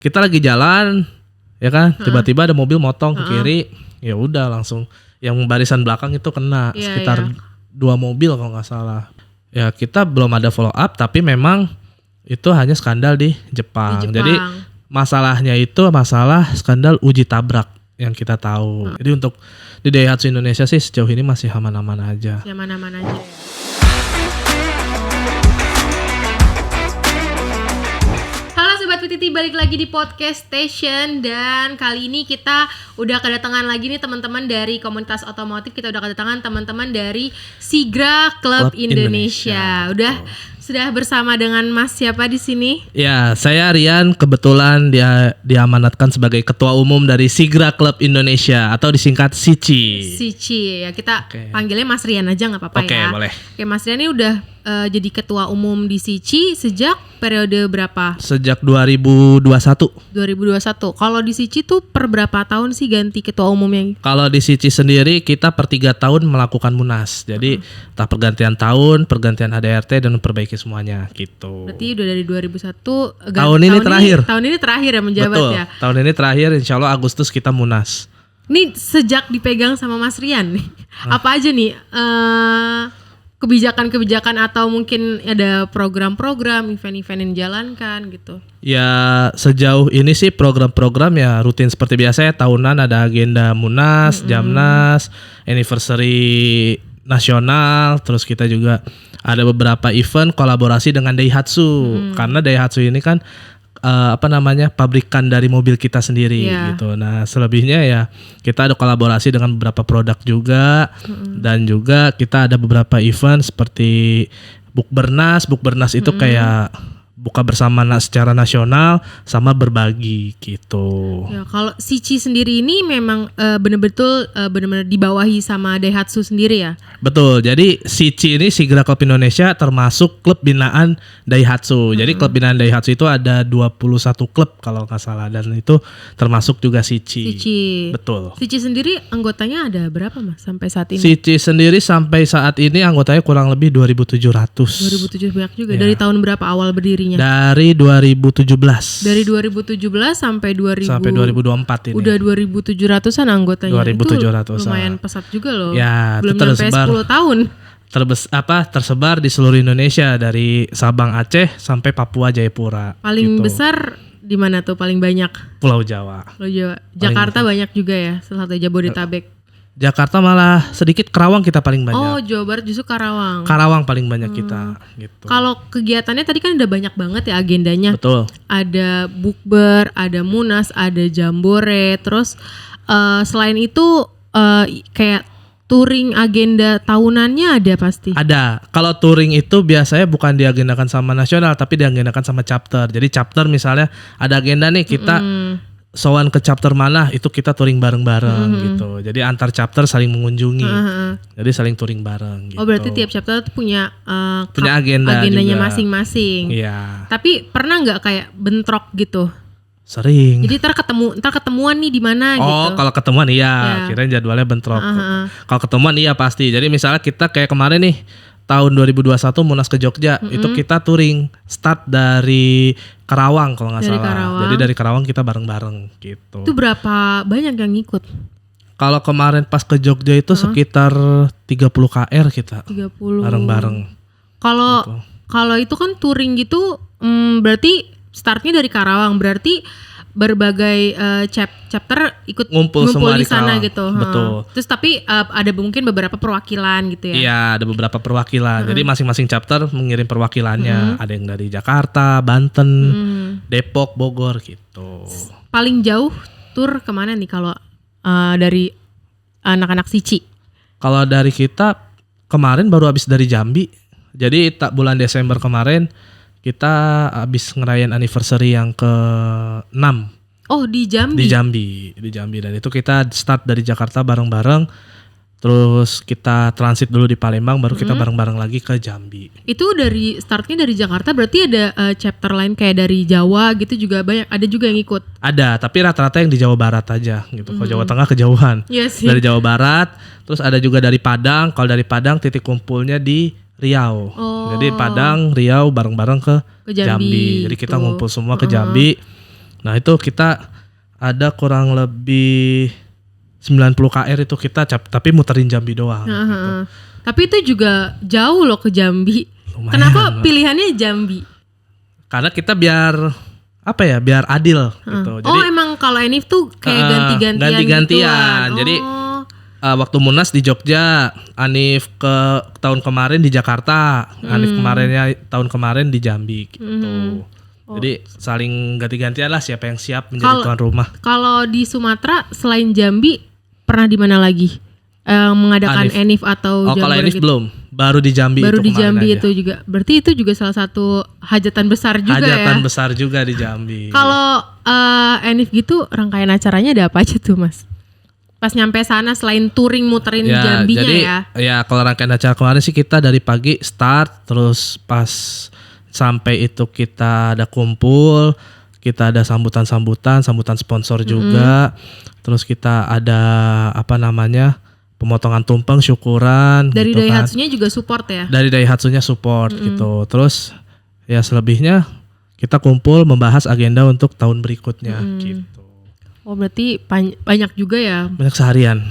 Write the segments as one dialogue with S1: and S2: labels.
S1: Kita lagi jalan, ya kan? Tiba-tiba ada mobil motong ke kiri, ya udah langsung yang barisan belakang itu kena sekitar 2 mobil kalau nggak salah. Ya kita belum ada follow up, tapi memang itu hanya skandal di Jepang. Jadi masalahnya itu masalah skandal uji tabrak yang kita tahu. Jadi untuk di Daihatsu Indonesia sih sejauh ini masih aman-aman aja.
S2: Aman-aman aja ya. Halo Sobat PTT, balik lagi di Podcast Station. Dan kali ini kita udah kedatangan lagi nih teman-teman dari komunitas otomotif. Kita udah kedatangan teman-teman dari Sigra Club Indonesia. Udah sudah bersama dengan Mas siapa di sini?
S1: Ya, saya Rian, kebetulan dia diamanatkan sebagai Ketua Umum dari Sigra Club Indonesia atau disingkat SICI.
S2: SICI ya, kita panggilnya Mas Rian aja nggak apa-apa ya.
S1: Oke, boleh.
S2: Oke, Mas Rian ini udah jadi Ketua Umum di SICI sejak periode berapa?
S1: Sejak 2021.
S2: 2021. Kalau di SICI tuh per berapa tahun sih ganti Ketua Umumnya?
S1: Kalau di SICI sendiri kita per 3 tahun melakukan munas. Jadi entah pergantian tahun, pergantian ADRT dan memperbaiki semuanya gitu.
S2: Berarti udah dari 2001
S1: tahun ini terakhir.
S2: Tahun ini terakhir ya menjabat.
S1: Betul,
S2: ya.
S1: Tahun ini terakhir, insya Allah Agustus kita munas.
S2: Ini sejak dipegang sama Mas Rian nih. Apa aja nih kebijakan-kebijakan atau mungkin ada program-program, event-event yang dijalankan gitu?
S1: Ya sejauh ini sih program-program ya rutin seperti biasa ya. Tahunan ada agenda munas, Jamnas, anniversary nasional. Terus kita juga ada beberapa event kolaborasi dengan Daihatsu. Karena Daihatsu ini kan pabrikan dari mobil kita sendiri gitu. Nah, selebihnya ya kita ada kolaborasi dengan beberapa produk juga dan juga kita ada beberapa event seperti Bukbernas. Bukbernas itu kayak buka bersama secara nasional sama berbagi gitu.
S2: Ya, kalau SICI sendiri ini memang benar-benar dibawahi sama Daihatsu sendiri ya?
S1: Betul. Jadi SICI ini Sigra Club Indonesia termasuk klub binaan Daihatsu. Jadi klub binaan Daihatsu itu ada 21 klub kalau nggak salah dan itu termasuk juga SICI. Betul.
S2: SICI sendiri anggotanya ada berapa Mas sampai saat ini?
S1: SICI sendiri sampai saat ini anggotanya kurang lebih 2.700.
S2: 2.700 banyak juga. Ya. Dari tahun berapa awal berdirinya?
S1: Dari 2017.
S2: Dari 2017 sampai
S1: 2024 ini.
S2: Udah 2.700-an anggotanya.
S1: 2.700-an.
S2: Itu lumayan pesat juga loh.
S1: Ya,
S2: belum sampai 10 tahun.
S1: Tersebar di seluruh Indonesia dari Sabang Aceh sampai Papua Jayapura.
S2: Paling
S1: gitu.
S2: besar di mana tuh paling banyak?
S1: Pulau Jawa.
S2: Pulau Jawa. Jakarta banyak juga ya, salah satu Jabodetabek.
S1: Jakarta malah sedikit, Karawang kita paling banyak.
S2: Oh, Jawa Barat justru Karawang.
S1: Karawang paling banyak kita gitu.
S2: Kalau kegiatannya tadi kan udah banyak banget ya agendanya.
S1: Betul.
S2: Ada bukber, ada munas, ada jambore, terus selain itu kayak touring agenda tahunannya ada pasti.
S1: Ada. Kalau touring itu biasanya bukan diagendakan sama nasional tapi diagendakan sama chapter. Jadi chapter misalnya ada agenda nih kita sowan ke chapter mana itu kita touring bareng-bareng gitu. Jadi antar chapter saling mengunjungi. Jadi saling touring bareng gitu.
S2: Oh, berarti tiap chapter tuh punya
S1: juga.
S2: agendanya masing-masing.
S1: Iya.
S2: Tapi pernah nggak kayak bentrok gitu?
S1: Sering.
S2: Jadi ntar ketemuan nih di mana gitu.
S1: Oh, kalau ketemuan iya, kirain jadwalnya bentrok. Kalau ketemuan iya pasti. Jadi misalnya kita kayak kemarin nih tahun 2021 Munas ke Jogja, itu kita touring start dari Karawang kalau nggak salah.
S2: Karawang.
S1: Jadi dari Karawang kita bareng-bareng gitu.
S2: Itu berapa banyak yang ngikut?
S1: Kalau kemarin pas ke Jogja itu sekitar 30 KR kita.
S2: 30.
S1: Bareng-bareng.
S2: Kalau itu kan touring gitu berarti startnya dari Karawang, berarti berbagai chapter ikut ngumpul
S1: semua
S2: di sana gitu.
S1: Betul.
S2: Terus tapi ada mungkin beberapa perwakilan gitu ya.
S1: Iya, ada beberapa perwakilan. Jadi masing-masing chapter mengirim perwakilannya. Ada yang dari Jakarta, Banten, Depok, Bogor gitu.
S2: Paling jauh tur kemana nih kalau dari anak-anak SICI?
S1: Kalau dari kita kemarin baru habis dari Jambi. Jadi bulan Desember kemarin kita habis ngerayain anniversary yang ke-6.
S2: Oh, di Jambi?
S1: Di Jambi. Dan itu kita start dari Jakarta bareng-bareng. Terus kita transit dulu di Palembang, baru kita bareng-bareng lagi ke Jambi.
S2: Itu startnya dari Jakarta, berarti ada chapter lain kayak dari Jawa gitu juga banyak, ada juga yang ikut?
S1: Ada, tapi rata-rata yang di Jawa Barat aja gitu. Kalau Jawa Tengah kejauhan.
S2: Iya sih.
S1: Dari Jawa Barat, terus ada juga dari Padang. Kalau dari Padang titik kumpulnya di Riau. Jadi Padang, Riau bareng-bareng ke Jambi. Jadi kita ngumpul semua ke Jambi. Nah itu kita ada kurang lebih 90 KR itu kita tapi muterin Jambi doang. Gitu.
S2: Tapi itu juga jauh loh ke Jambi.
S1: Lumayan.
S2: Kenapa pilihannya Jambi?
S1: Karena kita biar adil gitu. Jadi,
S2: emang kalau Enif tuh kayak ganti-gantian gituan.
S1: Jadi waktu Munas di Jogja, Anif ke tahun kemarin di Jakarta, Anif tahun kemarin di Jambi gitu. Jadi saling ganti-gantian lah siapa yang siap menjadi tuan rumah.
S2: Kalau di Sumatera selain Jambi pernah di mana lagi mengadakan Enif atau Jamboree?
S1: Kalau Enif belum, baru di Jambi.
S2: Baru di Jambi itu juga. Berarti itu juga salah satu hajatan besar juga
S1: Hajatan besar juga di Jambi.
S2: Kalau Enif gitu rangkaian acaranya ada apa aja tuh Mas? Pas nyampe sana selain touring muterin Jambinya
S1: jadi, ya kalau rangkaian acara kemarin sih kita dari pagi start, terus pas sampai itu kita ada kumpul, kita ada sambutan sponsor juga, terus kita ada pemotongan tumpeng, syukuran.
S2: Dari
S1: gitu
S2: Daihatsu-nya juga support ya?
S1: Dari Daihatsu-nya support gitu. Terus ya selebihnya kita kumpul membahas agenda untuk tahun berikutnya gitu.
S2: Oh berarti banyak juga ya?
S1: Banyak seharian.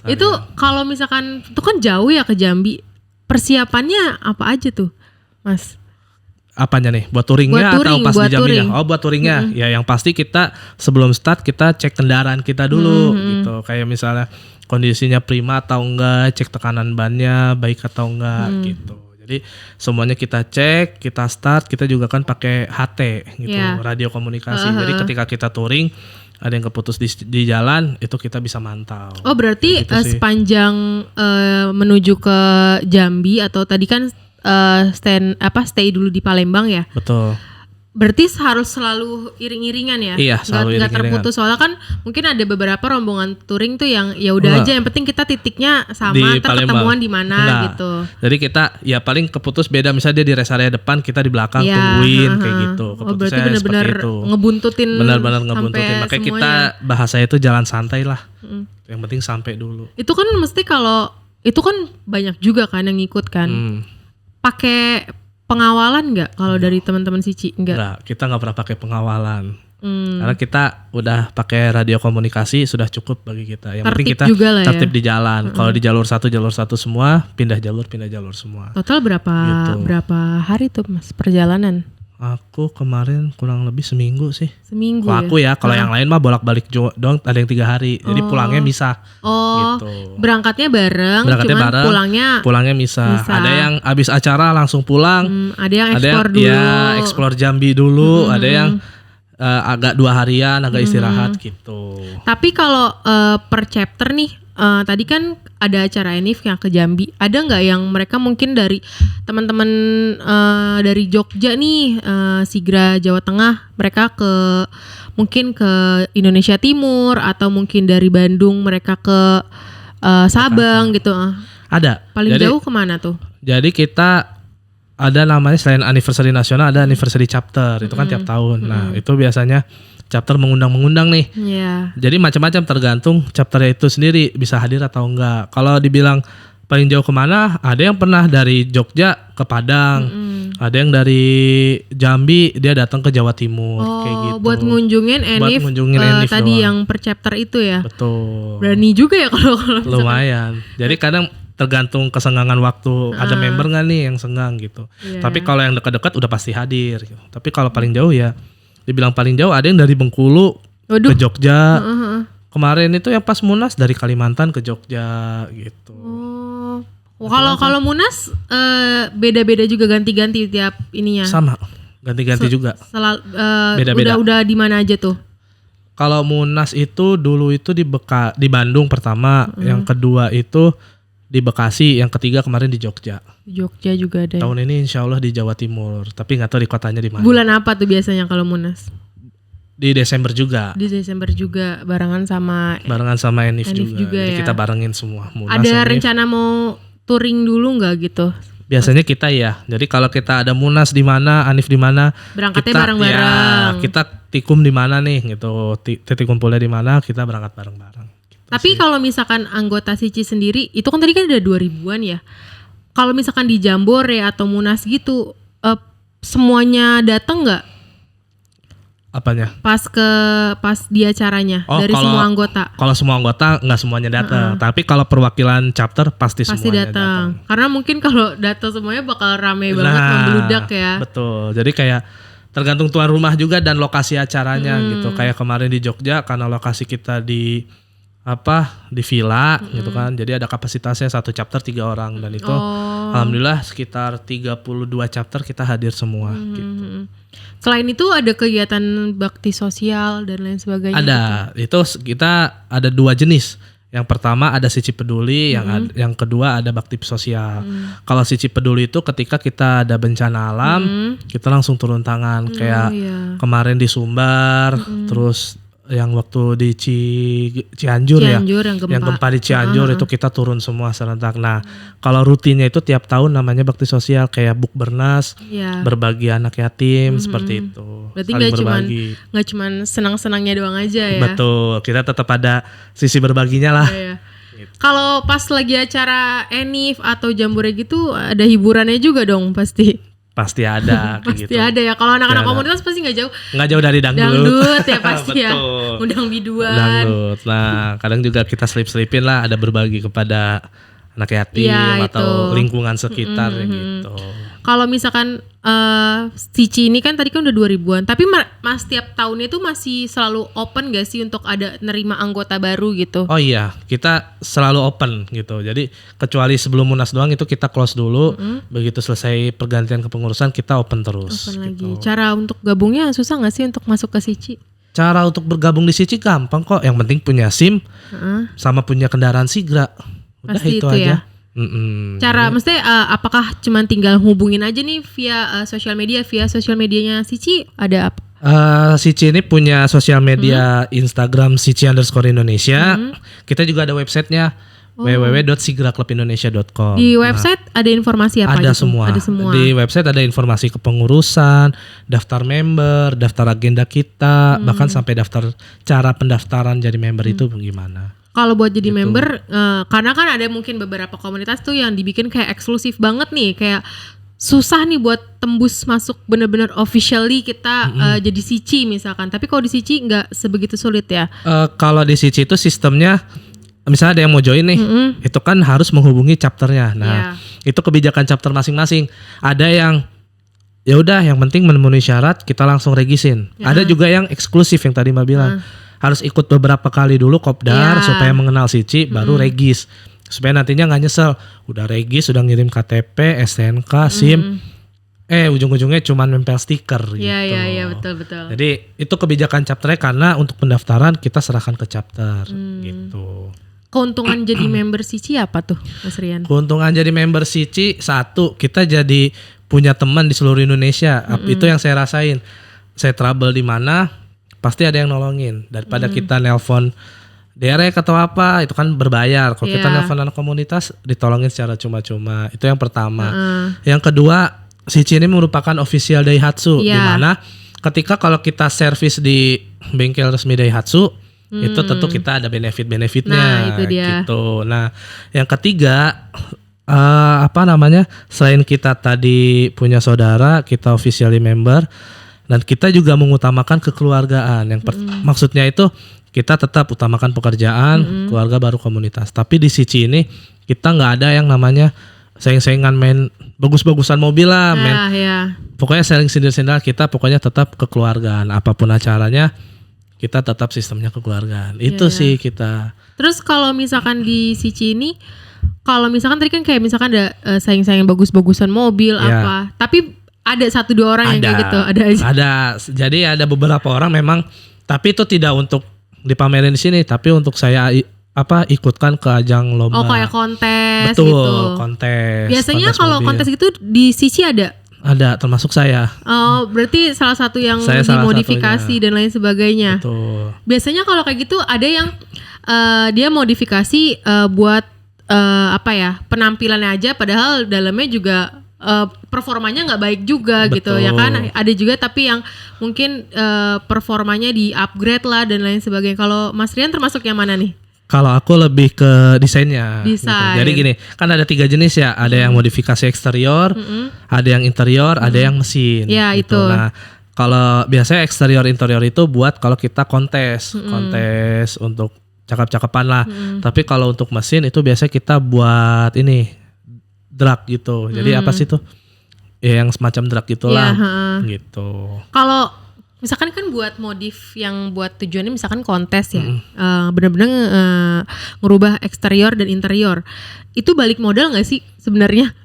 S2: Itu kalau misalkan itu kan jauh ya ke Jambi, persiapannya apa aja tuh Mas?
S1: Apanya nih? Buat touringnya atau pas di Jambinya? Oh buat touringnya. Ya yang pasti kita sebelum start kita cek kendaraan kita dulu gitu. Kayak misalnya kondisinya prima atau enggak, cek tekanan bannya baik atau enggak gitu. Jadi semuanya kita cek, kita start, kita juga kan pakai HT gitu, radio komunikasi. Jadi ketika kita touring ada yang keputus di jalan itu kita bisa mantau. Oh
S2: berarti gitu sepanjang menuju ke Jambi atau tadi kan stay dulu di Palembang ya?
S1: Betul.
S2: Berarti harus selalu iring-iringan ya?
S1: Iya, selalu
S2: nggak terputus. Soalnya kan mungkin ada beberapa rombongan touring tuh yang ya udah aja yang penting kita titiknya sama, ketemuan di mana gitu.
S1: Jadi kita ya paling keputus beda, misalnya dia di rest area depan, kita di belakang tungguin kayak gitu.
S2: Berarti benar-benar ngebuntutin.
S1: Benar-benar ngebuntutin. Makanya kita bahasa itu jalan santai lah. Yang penting sampai dulu.
S2: Itu kan mesti kalau itu kan banyak juga kan yang ngikut kan. Pakai pengawalan nggak kalau dari teman-teman Sici?
S1: Enggak, kita nggak pernah pakai pengawalan. Karena kita udah pakai radio komunikasi sudah cukup bagi kita. Yang penting kita tertib di jalan. Kalau di jalur satu semua, pindah jalur semua.
S2: Total berapa hari tuh Mas perjalanan?
S1: Aku kemarin kurang lebih seminggu sih.
S2: Seminggu
S1: kalau aku ya, kalau yang lain mah bolak-balik doang, ada yang 3 hari. Jadi pulangnya misah. Gitu.
S2: Berangkatnya bareng,
S1: pulangnya misah. Ada yang abis acara langsung pulang.
S2: Ada yang explore dulu.
S1: Ya, explore Jambi dulu. Ada yang agak 2 harian, agak istirahat gitu.
S2: Tapi kalau per chapter nih, tadi kan ada acara Enif yang ke Jambi. Ada nggak yang mereka mungkin dari teman-teman dari Jogja nih, Sigra Jawa Tengah, mereka mungkin ke Indonesia Timur atau mungkin dari Bandung mereka ke Sabang gitu?
S1: Ada.
S2: Paling jauh kemana tuh?
S1: Jadi kita ada namanya selain anniversary nasional ada anniversary chapter, itu kan tiap tahun. Nah itu biasanya chapter mengundang nih. Jadi macam-macam tergantung chapternya itu sendiri bisa hadir atau enggak. Kalau dibilang paling jauh kemana, ada yang pernah dari Jogja ke Padang, ada yang dari Jambi dia datang ke Jawa Timur kayak gitu.
S2: Buat ngunjungin Enif tadi doang. Yang per chapter itu ya.
S1: Betul.
S2: Berani juga ya kalau
S1: lumayan. Jadi kadang tergantung kesenggangan waktu, ada member nggak nih yang senggang gitu. Tapi kalau yang dekat-dekat udah pasti hadir. Gitu. Tapi kalau paling jauh ya, dibilang paling jauh ada yang dari Bengkulu ke Jogja. Kemarin itu yang pas Munas dari Kalimantan ke Jogja gitu.
S2: Kalau Munas beda-beda juga ganti-ganti tiap ininya.
S1: Sama, ganti-ganti juga.
S2: Beda-beda. Udah di mana aja tuh?
S1: Kalau Munas itu dulu itu di Bandung pertama, yang kedua itu di Bekasi, yang ketiga kemarin di Jogja.
S2: Jogja juga ada.
S1: Tahun ini insya Allah di Jawa Timur, tapi nggak tahu di kotanya di mana.
S2: Bulan apa tuh biasanya kalau Munas?
S1: Di Desember juga.
S2: Di Desember juga, barengan sama
S1: Enif juga. Jadi kita barengin semua. Munas,
S2: ada rencana mau touring dulu nggak gitu?
S1: Biasanya kita ya. Jadi kalau kita ada Munas di mana, Anif di mana,
S2: berangkatnya bareng-bareng.
S1: Ya, kita tikum di mana nih gitu. Titik kumpulnya di mana, kita berangkat bareng-bareng.
S2: Tapi kalau misalkan anggota Sici sendiri, itu kan tadi kan ada 2000-an ya. Kalau misalkan di Jamboree atau Munas gitu, semuanya datang nggak?
S1: Apanya?
S2: Pas di acaranya dari semua anggota.
S1: Kalau semua anggota nggak semuanya datang, tapi kalau perwakilan chapter pasti semuanya datang.
S2: Karena mungkin kalau datang semuanya bakal rame banget, membludak ya.
S1: Betul. Jadi kayak tergantung tuan rumah juga dan lokasi acaranya gitu. Kayak kemarin di Jogja karena lokasi kita di villa gitu kan. Jadi ada kapasitasnya satu chapter 3 orang dan itu alhamdulillah sekitar 32 chapter kita hadir semua gitu.
S2: Selain itu ada kegiatan bakti sosial dan lain sebagainya.
S1: Ada. Itu kita ada 2 jenis. Yang pertama ada Sici Peduli, yang kedua ada bakti sosial. Kalau Sici Peduli itu ketika kita ada bencana alam, kita langsung turun tangan kayak kemarin di Sumbar, terus yang waktu di Cianjur ya, yang gempa di Cianjur itu kita turun semua serentak. Nah, kalau rutinnya itu tiap tahun namanya bakti sosial kayak Bukbernas, berbagi anak yatim seperti itu.
S2: Berarti nggak cuman senang-senangnya doang aja ya.
S1: Betul, kita tetap ada sisi berbaginya lah.
S2: Gitu. Kalau pas lagi acara Enif atau Jambore gitu ada hiburannya juga dong pasti.
S1: Pasti ada
S2: pasti gitu. Ada ya. Kalau anak-anak komunitas pasti nggak jauh
S1: dari dangdut.
S2: Dangdut ya pasti ya. Undang biduan.
S1: Dangdut. Nah, kadang juga kita selip-selipin lah ada berbagi kepada anak yatim atau lingkungan sekitar gitu.
S2: Kalau misalkan Sici ini kan tadi kan udah 2000-an, tapi mas tiap tahunnya itu masih selalu open gak sih untuk ada nerima anggota baru gitu?
S1: Oh iya, kita selalu open gitu. Jadi kecuali sebelum Munas doang itu kita close dulu. Begitu selesai pergantian kepengurusan kita open terus.
S2: Open lagi. Cara untuk gabungnya susah gak sih untuk masuk ke Sici?
S1: Cara untuk bergabung di Sici gampang kok. Yang penting punya SIM sama punya kendaraan Sigra. Udah
S2: pasti
S1: itu aja.
S2: Ya? Cara mesti apakah cuman tinggal hubungin aja nih via sosial medianya Sici ada apa?
S1: Sici ini punya sosial media Instagram Sici_Indonesia. Kita juga ada websitenya www.sigraclubindonesia.com.
S2: Di website ada informasi apa?
S1: Ada semua. Di website ada informasi kepengurusan, daftar member, daftar agenda kita, bahkan sampai daftar cara pendaftaran jadi member itu gimana.
S2: Kalau buat jadi member, karena kan ada mungkin beberapa komunitas tuh yang dibikin kayak eksklusif banget nih, kayak susah nih buat tembus masuk bener-bener officially kita jadi Sici misalkan. Tapi kalau di Sici nggak sebegitu sulit ya?
S1: Kalau di Sici itu sistemnya, misalnya ada yang mau join nih, itu kan harus menghubungi chapternya. Nah, itu kebijakan chapter masing-masing. Ada yang ya udah, yang penting memenuhi syarat kita langsung regisin. Ada juga yang eksklusif yang tadi Mbak bilang. Harus ikut beberapa kali dulu kopdar supaya mengenal Sici, baru regis. Supaya nantinya nggak nyesel. Udah regis, udah ngirim KTP, STNK, SIM. Ujung-ujungnya cuma nempel stiker gitu.
S2: Iya, betul.
S1: Jadi itu kebijakan chapternya karena untuk pendaftaran kita serahkan ke chapter gitu.
S2: Keuntungan jadi member Sici apa tuh Mas Rian?
S1: Keuntungan jadi member Sici, satu, kita jadi punya teman di seluruh Indonesia. Itu yang saya rasain. Saya trouble di mana, pasti ada yang nolongin. Daripada kita nelpon derek atau apa, itu kan berbayar. Kalau kita nelpon anak komunitas, ditolongin secara cuma-cuma. Itu yang pertama. Yang kedua, Sici ini merupakan official Daihatsu, di mana ketika kalau kita servis di bengkel resmi Daihatsu, itu tentu kita ada benefit-benefitnya.
S2: Nah, itu dia.
S1: Gitu. Nah, yang ketiga, selain kita tadi punya saudara, kita officially member, dan kita juga mengutamakan kekeluargaan. Maksudnya itu kita tetap utamakan pekerjaan, keluarga baru komunitas. Tapi di Sici ini kita nggak ada yang namanya saing-saingan main bagus-bagusan mobil lah, pokoknya saling sindir-sindir. Kita pokoknya tetap kekeluargaan. Apapun acaranya kita tetap sistemnya kekeluargaan. Itu sih kita.
S2: Terus kalau misalkan di Sici ini, kalau misalkan tadi kan kayak misalkan ada saing-saing bagus-bagusan mobil apa, tapi ada 1-2 orang yang kayak gitu, ada aja.
S1: Jadi ada beberapa orang memang, tapi itu tidak untuk dipamerin di sini, tapi untuk saya ikutkan ke ajang lomba.
S2: Oh, kayak kontes.
S1: Betul,
S2: gitu.
S1: Kontes.
S2: Biasanya kalau kontes gitu di Sici ada?
S1: Ada, termasuk saya.
S2: Oh, berarti salah satu yang dimodifikasi dan lain sebagainya.
S1: Betul.
S2: Biasanya kalau kayak gitu ada yang dia modifikasi buat penampilannya aja, padahal dalamnya juga performanya nggak baik juga. Betul. Gitu ya kan. Ada juga tapi yang mungkin performanya di upgrade lah dan lain sebagainya. Kalau Mas Rian termasuk yang mana nih?
S1: Kalau aku lebih ke desainnya.
S2: Desain.
S1: Gitu. Jadi gini, kan ada 3 jenis ya. Ada yang modifikasi eksterior, ada yang interior, ada yang mesin.
S2: Ya,
S1: gitu.
S2: itu.
S1: Nah, Kalau biasanya eksterior interior itu buat kalau kita kontes untuk cakep-cakepan lah. Tapi kalau untuk mesin itu biasanya kita buat ini drag gitu. Jadi apa sih tuh? Ya yang semacam drag gitulah gitu.
S2: Kalau misalkan kan buat modif yang buat tujuannya misalkan kontes ya, benar-benar ngerubah eksterior dan interior. Itu balik modal nggak sih sebenarnya?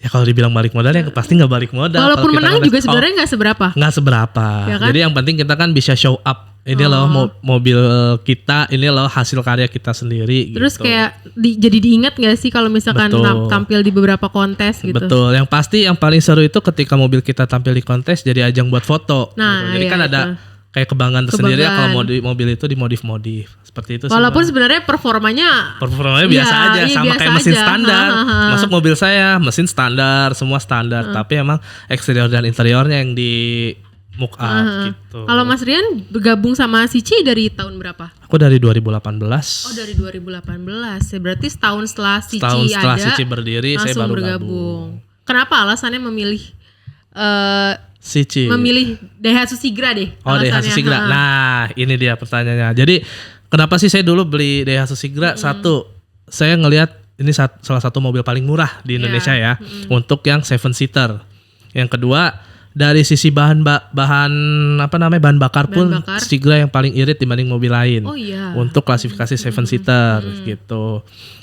S1: Ya kalau dibilang balik modal ya pasti nggak balik modal.
S2: Walaupun menang juga sebenarnya nggak seberapa.
S1: Nggak seberapa. Ya kan? Jadi yang penting kita kan bisa show up. Ini loh mobil kita, ini loh hasil karya kita sendiri.
S2: Terus
S1: gitu.
S2: kayak jadi diingat nggak sih kalau misalkan tampil di beberapa kontes gitu?
S1: Betul. Yang pasti yang paling seru itu ketika mobil kita tampil di kontes jadi ajang buat foto. Nah, gitu. Jadi kan ada kayak kebanggaan tersendiri ya kalau mobil itu dimodif-modif seperti itu.
S2: Walaupun sebenarnya performanya
S1: biasa aja, sama biasa kayak mesin standar. Masuk mobil saya mesin standar, semua standar. Tapi emang eksterior dan interiornya yang di mock up gitu.
S2: Kalau Mas Rian bergabung sama Sici dari tahun berapa?
S1: Aku dari 2018.
S2: Oh dari 2018. Ya berarti setahun setelah Sici
S1: Sici berdiri saya baru bergabung.
S2: Kenapa alasannya memilih
S1: Sici?
S2: Memilih Daihatsu Sigra deh.
S1: Oh Daihatsu Sigra. Nah ini dia pertanyaannya. Jadi kenapa sih saya dulu beli Daihatsu Sigra? Satu, saya ngelihat ini salah satu mobil paling murah di Indonesia ya, untuk yang 7-seater. Yang kedua, dari sisi bahan bakar pun Sigra yang paling irit dibanding mobil lain.
S2: Oh iya.
S1: Untuk klasifikasi 7-seater gitu.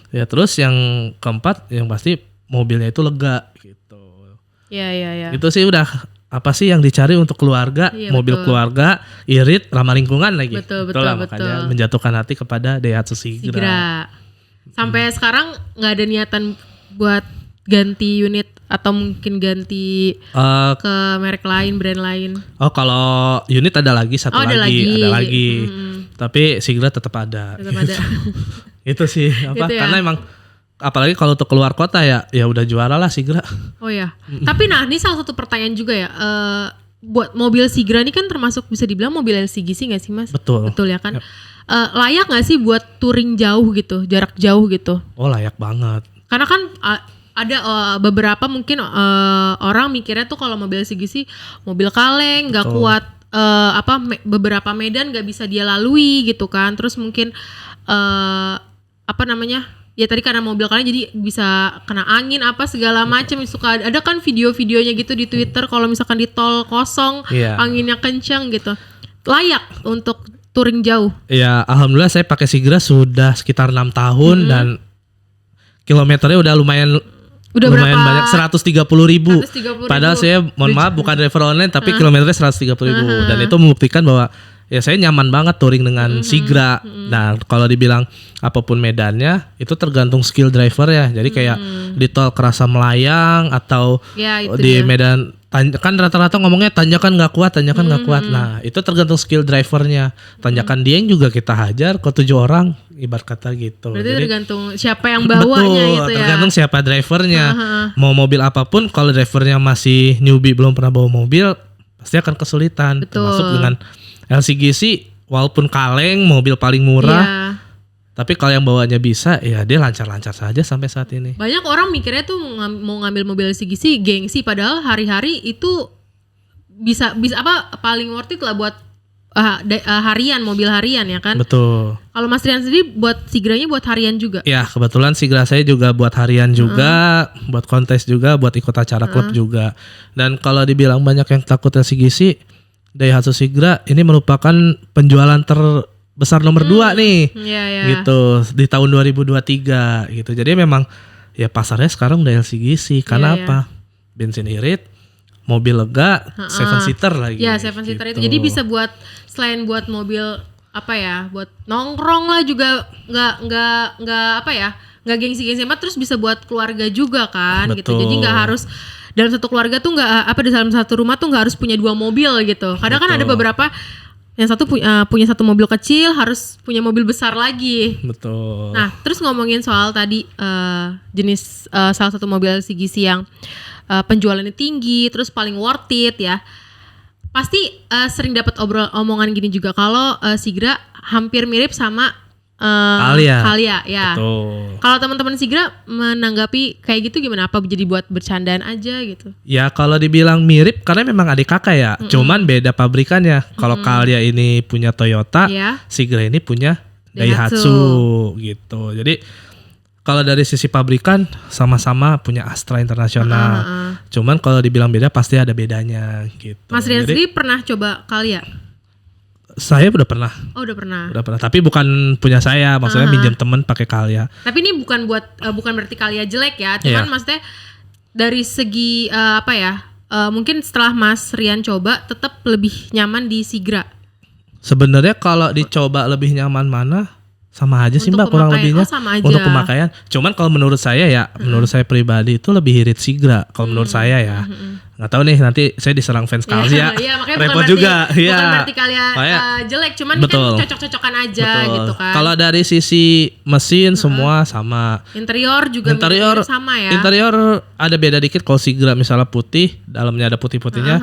S1: Ya terus yang keempat yang pasti mobilnya itu lega gitu.
S2: Iya.
S1: Itu sih udah apa sih yang dicari untuk keluarga, mobil keluarga, irit, ramah lingkungan lagi.
S2: Betul.
S1: Makanya menjatuhkan hati kepada Daihatsu Sigra.
S2: Sampai sekarang nggak ada niatan buat ganti unit atau mungkin ganti ke merek lain, brand lain. Oh
S1: kalau unit ada lagi ada lagi. Tapi Sigra tetap ada. Itu sih apa? Gitu ya? Karena emang apalagi kalau untuk keluar kota ya udah juara lah Sigra. Oh ya.
S2: Tapi ini salah satu pertanyaan juga ya. Buat mobil Sigra ini kan termasuk bisa dibilang mobil LCGC nggak sih Mas?
S1: Betul
S2: ya kan. Yep. Layak nggak sih buat touring jauh gitu, jarak jauh gitu?
S1: Oh layak banget.
S2: Karena kan ada beberapa mungkin orang mikirnya tuh kalau mobil LCGC mobil kaleng, nggak kuat beberapa medan nggak bisa dia lalui gitu kan. Terus mungkin ya tadi karena mobil kaleng jadi bisa kena angin segala macam. Suka ada kan video-videonya gitu di Twitter kalau misalkan di tol kosong anginnya kencang gitu. Layak untuk touring jauh.
S1: Ya alhamdulillah saya pakai Sigra sudah sekitar 6 tahun dan kilometernya udah lumayan banyak, 130.000. Padahal saya mohon maaf bukan driver online tapi kilometernya 130.000 dan itu membuktikan bahwa ya saya nyaman banget touring dengan Sigra. Nah kalau dibilang apapun medannya itu tergantung skill driver ya. Jadi kayak di tol kerasa melayang atau di medan kan rata-rata ngomongnya tanjakan nggak kuat. Nah itu tergantung skill drivernya. Tanjakan Dieng juga kita hajar ke 7 orang ibarat kata gitu.
S2: Berarti jadi, tergantung siapa yang bawanya gitu ya.
S1: Tergantung siapa drivernya. Mau mobil apapun kalau drivernya masih newbie belum pernah bawa mobil pasti akan kesulitan. Termasuk dengan LCGC walaupun kaleng mobil paling murah. Tapi kalau yang bawanya bisa ya dia lancar-lancar saja sampai saat ini.
S2: Banyak orang mikirnya tuh mau ngambil mobil LCGC gengsi padahal hari-hari itu bisa paling worth it lah buat harian, mobil harian ya kan.
S1: Betul.
S2: Kalau Mas Rian sendiri buat Sigranya buat harian juga?
S1: Ya kebetulan Sigra saya juga buat harian juga, buat kontes juga, buat ikut acara klub juga. Dan kalau dibilang banyak yang takut LCGC, Daihatsu Sigra ini merupakan penjualan terbesar nomor 2 nih. Gitu di tahun 2023 gitu. Jadi memang ya pasarnya sekarang udah LCGC. Karena apa? Bensin irit, mobil lega, 7-seater lagi.
S2: Ya 7-seater gitu. Itu. Jadi bisa buat selain buat mobil buat nongkrong lah juga nggak gengsi-gengsi amat, terus bisa buat keluarga juga kan. Betul. Gitu. Jadi nggak harus dalam satu keluarga tuh di dalam satu rumah tuh nggak harus punya 2 mobil gitu. Kadang kan ada beberapa yang satu punya satu mobil kecil harus punya mobil besar lagi.
S1: Betul.
S2: Nah terus ngomongin soal tadi jenis salah satu mobil LCGC yang penjualannya tinggi terus paling worth it ya. Pasti sering dapat omongan gini juga kalau Sigra hampir mirip sama Kalia ya.
S1: Betul.
S2: Kalau teman-teman Sigra menanggapi kayak gitu gimana? Apa jadi buat bercandaan aja gitu?
S1: Ya kalau dibilang mirip karena memang adik kakak ya, cuman beda pabrikannya. Kalau Kalia ini punya Toyota, Sigra ini punya Daihatsu gitu. Jadi kalau dari sisi pabrikan sama-sama punya Astra Internasional. Cuman kalau dibilang beda pasti ada bedanya gitu.
S2: Mas Rian sendiri pernah coba Kalia?
S1: Saya udah pernah.
S2: Oh, udah pernah.
S1: Tapi bukan punya saya, maksudnya minjem temen pakai Kalia.
S2: Tapi ini bukan berarti Kalia jelek ya, cuman maksudnya dari segi mungkin setelah Mas Rian coba tetap lebih nyaman di Sigra.
S1: Sebenarnya kalau dicoba lebih nyaman mana? Sama aja sih Mbak, kurang lebihnya untuk pemakaian. Cuman kalau menurut saya ya, menurut saya pribadi itu lebih irit Sigra. Kalau menurut saya ya, nggak tahu nih nanti saya diserang fans Kalia.
S2: Iya, makanya
S1: repot juga.
S2: Bukan berarti Kalia jelek, cuman kan cocok-cocokan aja gitu kan.
S1: Kalau dari sisi mesin semua sama.
S2: Interior juga sama ya.
S1: Interior ada beda dikit. Kalau Sigra misalnya putih, dalamnya ada putih-putihnya.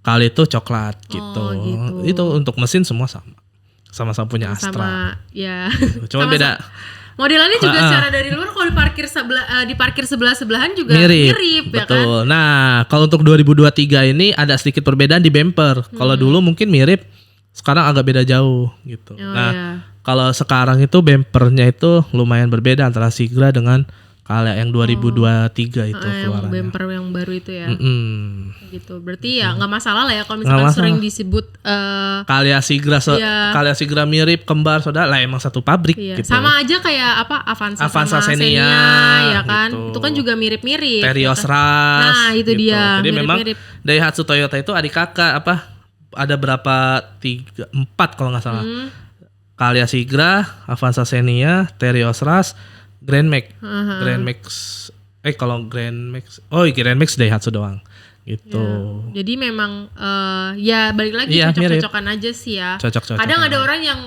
S1: Kali itu coklat gitu. Itu untuk mesin semua sama-sama punya Astra.
S2: Ya.
S1: Cuma beda.
S2: Modelannya juga secara dari luar kalau diparkir sebelah-sebelahan juga mirip ya kan.
S1: Betul. Nah, kalau untuk 2023 ini ada sedikit perbedaan di bumper. Kalau dulu mungkin mirip, sekarang agak beda jauh gitu. Kalau sekarang itu bumpernya itu lumayan berbeda antara Sigra dengan Kalia yang 2023 itu keluarannya.
S2: Bumper yang baru itu ya. Gitu. Berarti ya nggak masalah lah ya kalau misalkan sering disebut
S1: Kalia Sigra Kalia Sigra mirip kembar saudara lah, emang satu pabrik gitu.
S2: Sama aja kayak Avanza sama Xenia ya kan. Gitu. Itu kan juga mirip-mirip.
S1: Terios Ras.
S2: Nah, itu gitu. Dia.
S1: Jadi memang Daihatsu Toyota itu adik kakak ada berapa 4 kalau nggak salah. Kalia Sigra, Avanza Xenia, Terios Ras, Grand Max. Grand Max Daihatsu doang gitu.
S2: Ya, jadi memang ya balik lagi cocok-cocokan aja sih ya. Kadang ada orang yang